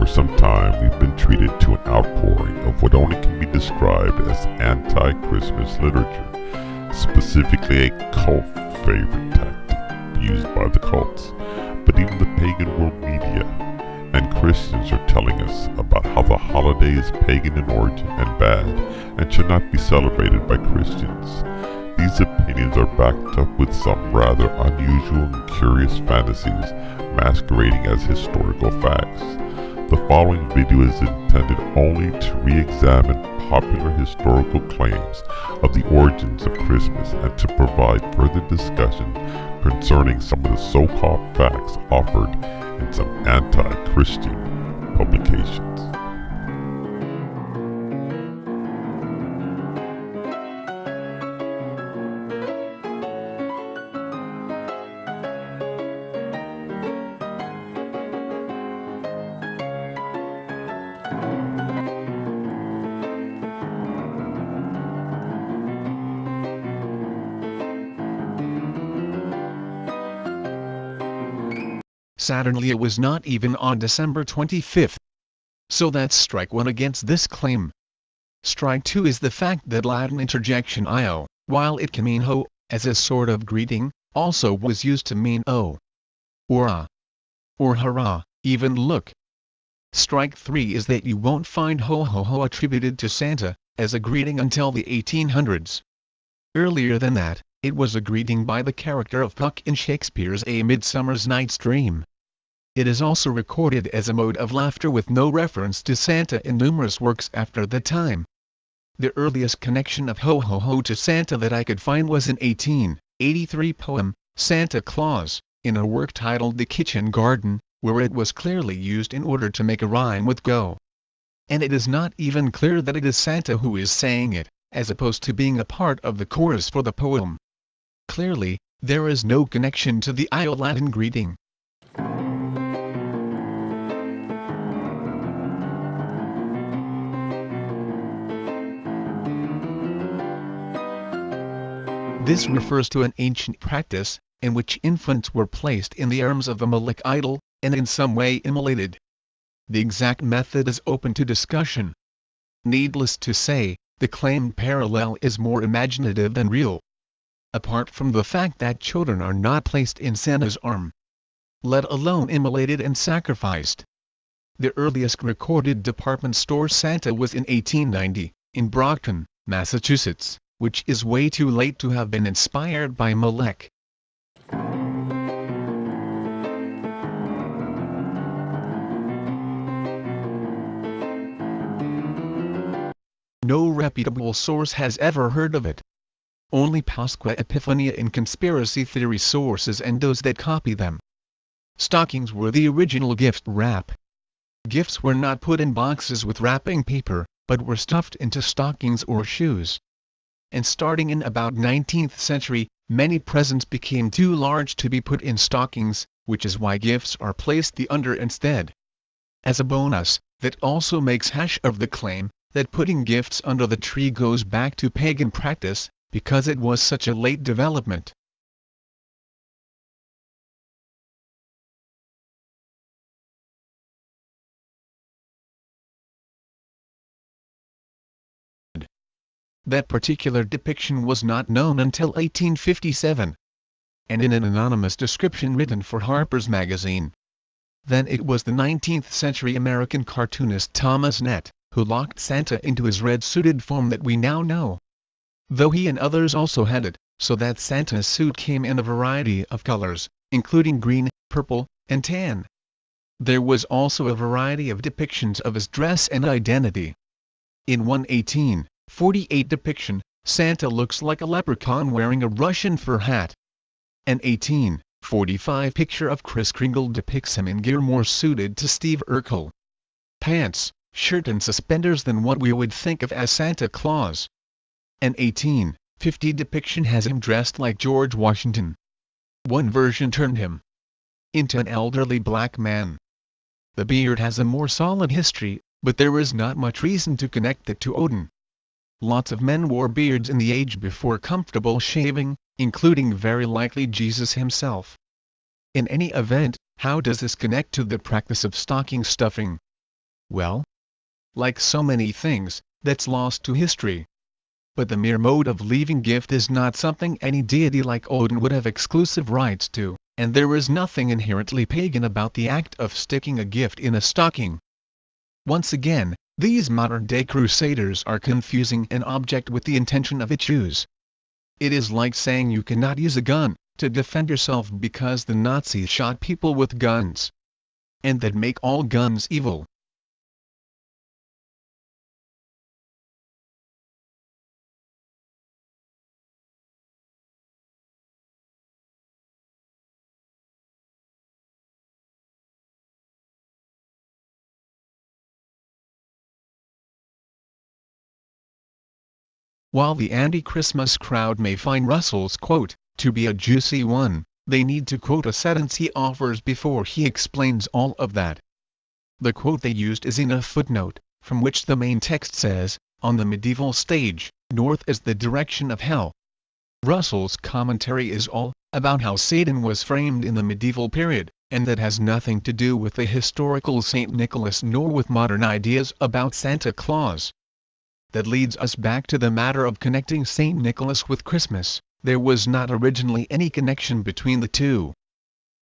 For some time, we've been treated to an outpouring of what only can be described as anti-Christmas literature, specifically a cult favorite tactic used by the cults. But even the pagan world media and Christians are telling us about how the holiday is pagan in origin and bad, and should not be celebrated by Christians. These opinions are backed up with some rather unusual and curious fantasies masquerading as historical facts. The following video is intended only to re-examine popular historical claims of the origins of Christmas and to provide further discussion concerning some of the so-called facts offered in some anti-Christian publications. Saturnalia was not even on December 25th. So that's strike one against this claim. Strike two is the fact that Latin interjection io, while it can mean ho, as a sort of greeting, also was used to mean o, or a, or hurrah, even look. Strike three is that you won't find ho ho ho attributed to Santa, as a greeting until the 1800s. Earlier than that, it was a greeting by the character of Puck in Shakespeare's A Midsummer's Night's Dream. It is also recorded as a mode of laughter with no reference to Santa in numerous works after the time. The earliest connection of ho ho ho to Santa that I could find was an 1883 poem, Santa Claus, in a work titled The Kitchen Garden, where it was clearly used in order to make a rhyme with go. And it is not even clear that it is Santa who is saying it, as opposed to being a part of the chorus for the poem. Clearly, there is no connection to the Latin greeting. This refers to an ancient practice, in which infants were placed in the arms of a Molech idol, and in some way immolated. The exact method is open to discussion. Needless to say, the claimed parallel is more imaginative than real. Apart from the fact that children are not placed in Santa's arm, let alone immolated and sacrificed. The earliest recorded department store Santa was in 1890, in Brockton, Massachusetts, which is way too late to have been inspired by Molech. No reputable source has ever heard of it. Only Pasqua Epiphania in conspiracy theory sources and those that copy them. Stockings were the original gift wrap. Gifts were not put in boxes with wrapping paper, but were stuffed into stockings or shoes. And starting in about 19th century, many presents became too large to be put in stockings, which is why gifts are placed the under instead. As a bonus, that also makes hash of the claim that putting gifts under the tree goes back to pagan practice, because it was such a late development. That particular depiction was not known until 1857, and in an anonymous description written for Harper's Magazine. Then it was the 19th century American cartoonist Thomas Nett, who locked Santa into his red-suited form that we now know. Though he and others also had it, so that Santa's suit came in a variety of colors, including green, purple, and tan. There was also a variety of depictions of his dress and identity. In one 1848 depiction, Santa looks like a leprechaun wearing a Russian fur hat. An 1845 picture of Kris Kringle depicts him in gear more suited to Steve Urkel. Pants, shirt and suspenders than what we would think of as Santa Claus. An 1850 depiction has him dressed like George Washington. One version turned him into an elderly black man. The beard has a more solid history, but there is not much reason to connect it to Odin. Lots of men wore beards in the age before comfortable shaving, including very likely Jesus himself. In any event, how does this connect to the practice of stocking stuffing? Well, like so many things, that's lost to history. But the mere mode of leaving gift is not something any deity like Odin would have exclusive rights to, and there is nothing inherently pagan about the act of sticking a gift in a stocking. Once again, these modern-day crusaders are confusing an object with the intention of its use. It is like saying you cannot use a gun to defend yourself because the Nazis shot people with guns, and that make all guns evil. While the anti-Christmas crowd may find Russell's quote to be a juicy one, they need to quote a sentence he offers before he explains all of that. The quote they used is in a footnote, from which the main text says, "On the medieval stage, north is the direction of hell." Russell's commentary is all about how Satan was framed in the medieval period, and that has nothing to do with the historical St. Nicholas nor with modern ideas about Santa Claus. That leads us back to the matter of connecting St. Nicholas with Christmas. There was not originally any connection between the two.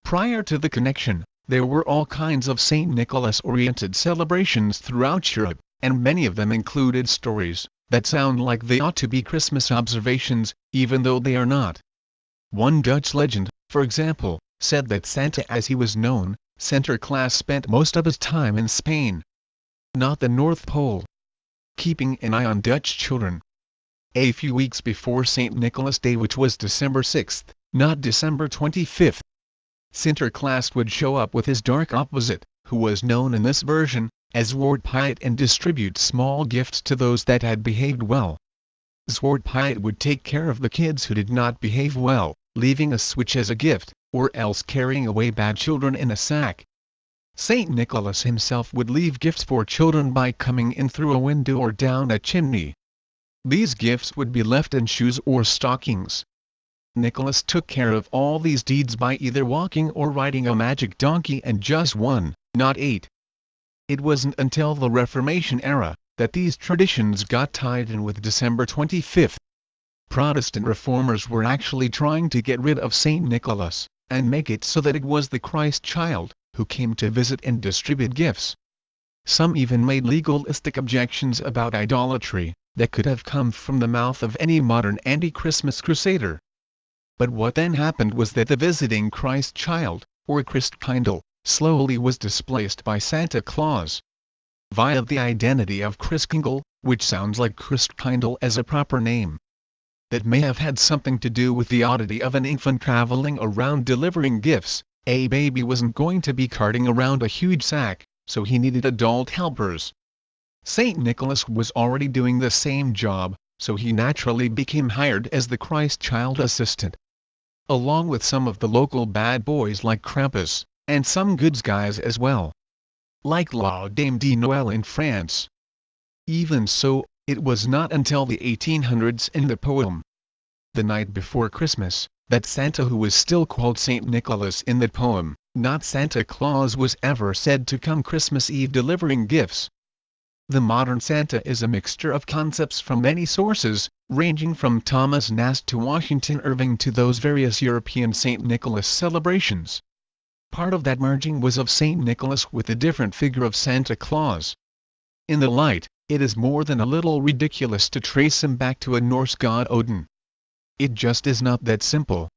Prior to the connection, there were all kinds of St. Nicholas-oriented celebrations throughout Europe, and many of them included stories that sound like they ought to be Christmas observations, even though they are not. One Dutch legend, for example, said that Santa, as he was known, Sinter Class, spent most of his time in Spain, not the North Pole, keeping an eye on Dutch children. A few weeks before St. Nicholas Day, which was December 6th, not December 25th, Sinter Class would show up with his dark opposite, who was known in this version as Zwarte Piet, and distribute small gifts to those that had behaved well. Zwarte Piet would take care of the kids who did not behave well, leaving a switch as a gift, or else carrying away bad children in a sack. St. Nicholas himself would leave gifts for children by coming in through a window or down a chimney. These gifts would be left in shoes or stockings. Nicholas took care of all these deeds by either walking or riding a magic donkey, and just one, not 8. It wasn't until the Reformation era that these traditions got tied in with December 25th. Protestant reformers were actually trying to get rid of St. Nicholas, and make it so that it was the Christ child who came to visit and distribute gifts. Some even made legalistic objections about idolatry that could have come from the mouth of any modern anti-Christmas crusader. But what then happened was that the visiting Christ child, or Christkindl, slowly was displaced by Santa Claus, via the identity of Christkindl, which sounds like Christkindl as a proper name. That may have had something to do with the oddity of an infant traveling around delivering gifts. A baby wasn't going to be carting around a huge sack, so he needed adult helpers. St. Nicholas was already doing the same job, so he naturally became hired as the Christ child assistant, along with some of the local bad boys like Krampus, and some good guys as well, like La Dame de Noël in France. Even so, it was not until the 1800s in the poem "The Night Before Christmas" that Santa, who was still called St. Nicholas in that poem, not Santa Claus, was ever said to come Christmas Eve delivering gifts. The modern Santa is a mixture of concepts from many sources, ranging from Thomas Nast to Washington Irving to those various European St. Nicholas celebrations. Part of that merging was of St. Nicholas with the different figure of Santa Claus. In the light, it is more than a little ridiculous to trace him back to a Norse god Odin. It just is not that simple.